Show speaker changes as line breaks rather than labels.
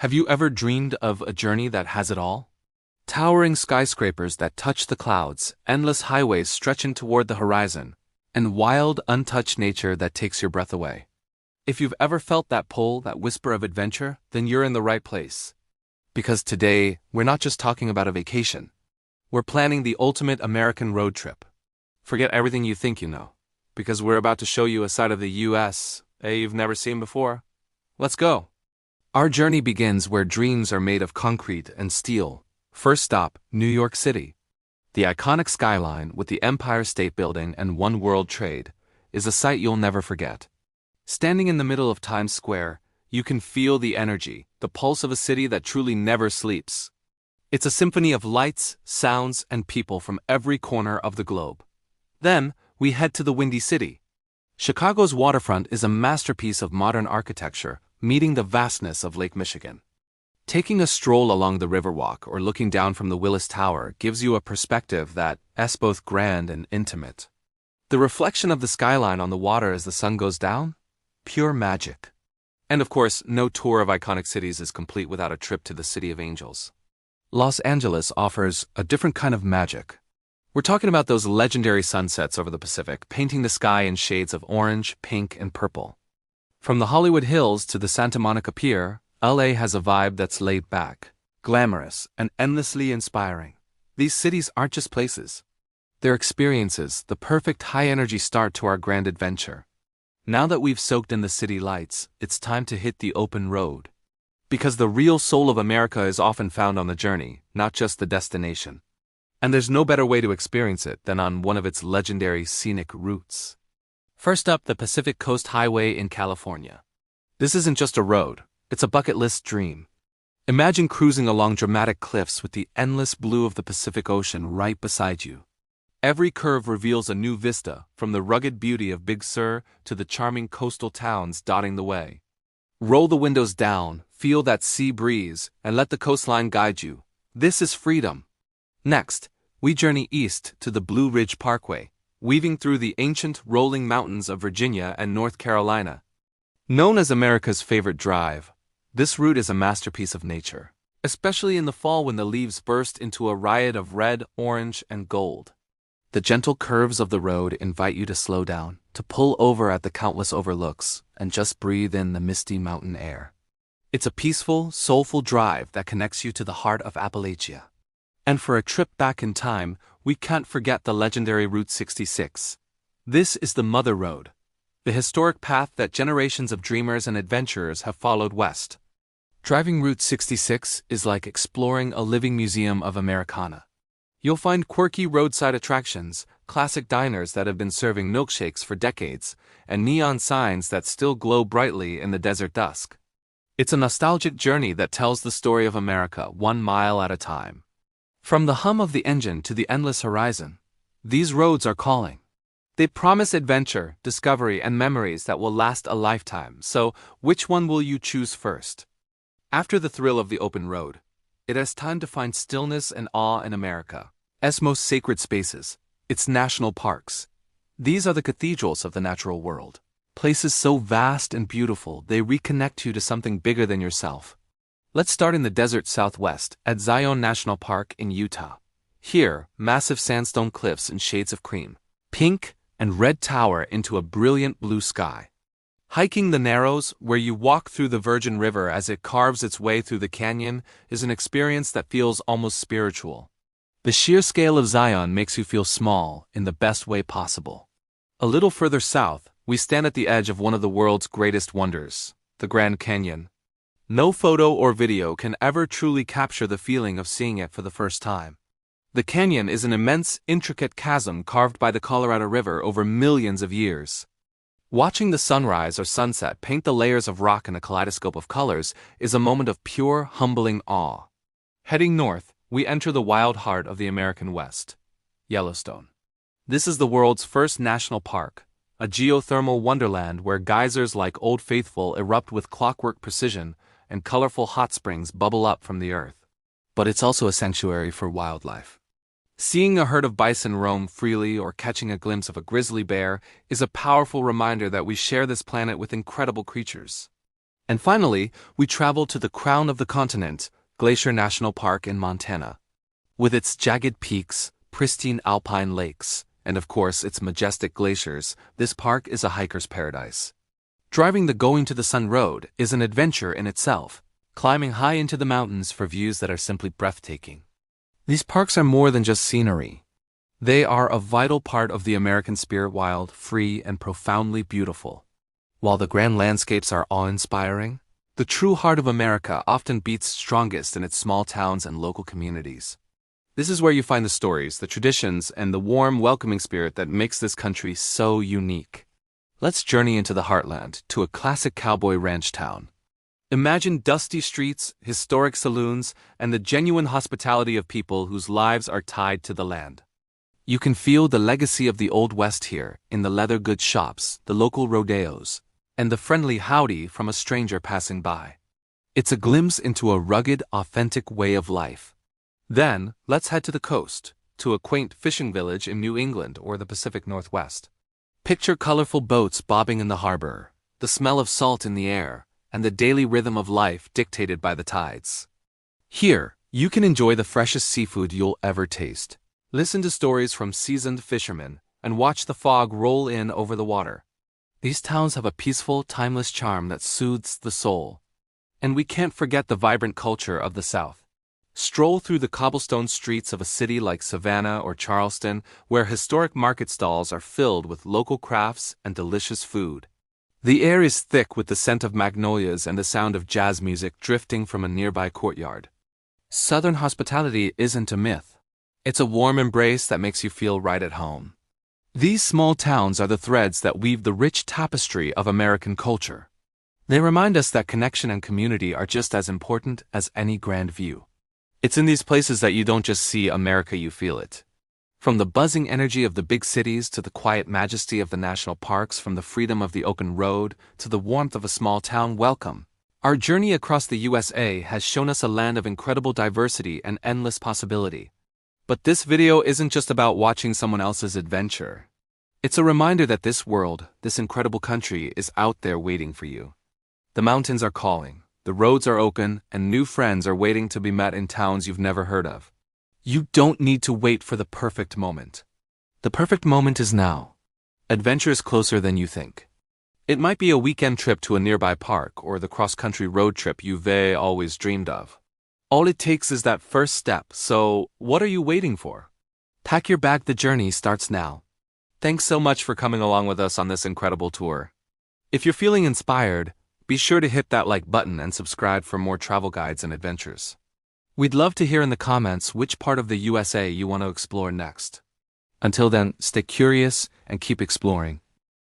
Have you ever dreamed of a journey that has it all? Towering skyscrapers that touch the clouds, endless highways stretching toward the horizon, and wild, untouched nature that takes your breath away. If you've ever felt that pull, that whisper of adventure, then you're in the right place. Because today, we're not just talking about a vacation. We're planning the ultimate American road trip. Forget everything you think you know, because we're about to show you a side of the U.S. You've never seen before. Let's go. Our journey begins where dreams are made of concrete and steel. First stop, New York City. The iconic skyline with the Empire State Building and One World Trade is a sight you'll never forget. Standing in the middle of Times Square, you can feel the energy, the pulse of a city that truly never sleeps. It's a symphony of lights, sounds, and people from every corner of the globe. Then, we head to the Windy City. Chicago's waterfront is a masterpiece of modern architecture, meeting the vastness of Lake Michigan. Taking a stroll along the Riverwalk or looking down from the Willis Tower gives you a perspective that's both grand and intimate. The reflection of the skyline on the water as the sun goes down? Pure magic. And of course, no tour of iconic cities is complete without a trip to the City of Angels. Los Angeles offers a different kind of magic. We're talking about those legendary sunsets over the Pacific, painting the sky in shades of orange, pink, and purple. From the Hollywood Hills to the Santa Monica Pier, LA has a vibe that's laid back, glamorous, and endlessly inspiring. These cities aren't just places. They're experiences, the perfect high-energy start to our grand adventure. Now that we've soaked in the city lights, it's time to hit the open road. Because the real soul of America is often found on the journey, not just the destination. And there's no better way to experience it than on one of its legendary scenic routes. First up, the Pacific Coast Highway in California. This isn't just a road, it's a bucket list dream. Imagine cruising along dramatic cliffs with the endless blue of the Pacific Ocean right beside you. Every curve reveals a new vista, from the rugged beauty of Big Sur to the charming coastal towns dotting the way. Roll the windows down, feel that sea breeze, and let the coastline guide you. This is freedom. Next, we journey east to the Blue Ridge Parkway, weaving through the ancient rolling mountains of Virginia and North Carolina. Known as America's favorite drive, this route is a masterpiece of nature, especially in the fall when the leaves burst into a riot of red, orange, and gold. The gentle curves of the road invite you to slow down, to pull over at the countless overlooks, and just breathe in the misty mountain air. It's a peaceful, soulful drive that connects you to the heart of Appalachia. And for a trip back in time, we can't forget the legendary Route 66. This is the Mother Road, the historic path that generations of dreamers and adventurers have followed west. Driving Route 66 is like exploring a living museum of Americana. You'll find quirky roadside attractions, classic diners that have been serving milkshakes for decades, and neon signs that still glow brightly in the desert dusk. It's a nostalgic journey that tells the story of America 1 mile at a time. From the hum of the engine to the endless horizon, these roads are calling. They promise adventure, discovery, and memories that will last a lifetime, so which one will you choose first? After the thrill of the open road, it is time to find stillness and awe in America's most sacred spaces, its national parks. These are the cathedrals of the natural world, places so vast and beautiful they reconnect you to something bigger than yourself. Let's start in the desert southwest, at Zion National Park in Utah. Here, massive sandstone cliffs in shades of cream, pink, and red tower into a brilliant blue sky. Hiking the Narrows, where you walk through the Virgin River as it carves its way through the canyon, is an experience that feels almost spiritual. The sheer scale of Zion makes you feel small in the best way possible. A little further south, we stand at the edge of one of the world's greatest wonders, the Grand Canyon. No photo or video can ever truly capture the feeling of seeing it for the first time. The canyon is an immense, intricate chasm carved by the Colorado River over millions of years. Watching the sunrise or sunset paint the layers of rock in a kaleidoscope of colors is a moment of pure, humbling awe. Heading north, we enter the wild heart of the American West, Yellowstone. This is the world's first national park, a geothermal wonderland where geysers like Old Faithful erupt with clockwork precision and colorful hot springs bubble up from the earth. But it's also a sanctuary for wildlife. Seeing a herd of bison roam freely or catching a glimpse of a grizzly bear is a powerful reminder that we share this planet with incredible creatures. And finally, we travel to the crown of the continent, Glacier National Park in Montana. With its jagged peaks, pristine alpine lakes, and of course its majestic glaciers, this park is a hiker's paradise. Driving the Going to the Sun Road is an adventure in itself, climbing high into the mountains for views that are simply breathtaking. These parks are more than just scenery. They are a vital part of the American spirit, wild, free, and profoundly beautiful. While the grand landscapes are awe-inspiring, the true heart of America often beats strongest in its small towns and local communities. This is where you find the stories, the traditions, and the warm, welcoming spirit that makes this country so unique. Let's journey into the heartland, to a classic cowboy ranch town. Imagine dusty streets, historic saloons, and the genuine hospitality of people whose lives are tied to the land. You can feel the legacy of the Old West here, in the leather goods shops, the local rodeos, and the friendly howdy from a stranger passing by. It's a glimpse into a rugged, authentic way of life. Then, let's head to the coast, to a quaint fishing village in New England or the Pacific Northwest. Picture colorful boats bobbing in the harbor, the smell of salt in the air, and the daily rhythm of life dictated by the tides. Here, you can enjoy the freshest seafood you'll ever taste. Listen to stories from seasoned fishermen, and watch the fog roll in over the water. These towns have a peaceful, timeless charm that soothes the soul. And we can't forget the vibrant culture of the South. Stroll through the cobblestone streets of a city like Savannah or Charleston, where historic market stalls are filled with local crafts and delicious food. The air is thick with the scent of magnolias and the sound of jazz music drifting from a nearby courtyard. Southern hospitality isn't a myth. It's a warm embrace that makes you feel right at home. These small towns are the threads that weave the rich tapestry of American culture. They remind us that connection and community are just as important as any grand view. It's in these places that you don't just see America, you feel it. From the buzzing energy of the big cities to the quiet majesty of the national parks, from the freedom of the open road to the warmth of a small town welcome, our journey across the USA has shown us a land of incredible diversity and endless possibility. But this video isn't just about watching someone else's adventure. It's a reminder that this world, this incredible country, is out there waiting for you. The mountains are calling. The roads are open, and new friends are waiting to be met in towns you've never heard of. You don't need to wait for the perfect moment. The perfect moment is now. Adventure is closer than you think. It might be a weekend trip to a nearby park or the cross-country road trip you've always dreamed of. All it takes is that first step, so what are you waiting for? Pack your bag, the journey starts now. Thanks so much for coming along with us on this incredible tour. If you're feeling inspired, be sure to hit that like button and subscribe for more travel guides and adventures. We'd love to hear in the comments which part of the USA you want to explore next. Until then, stay curious and keep exploring.